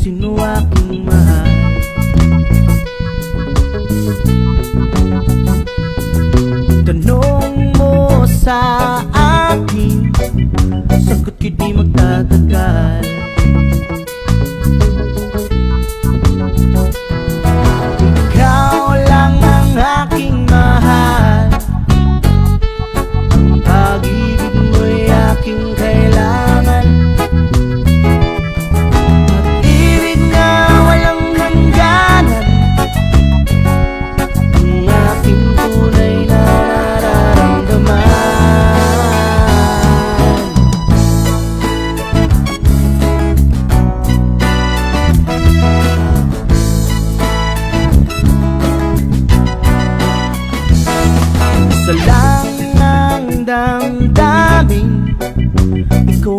sino aking mahal. Tanong mo sa akin, sagot ko'y di magtatagal. Ikaw lang ang aking mahal, ang pag-ibig mo'y aking kailangan. Pag-ibig na walang hangganan, ang aking tunay na nararamdaman. Isa lang ang damdamin, ikaw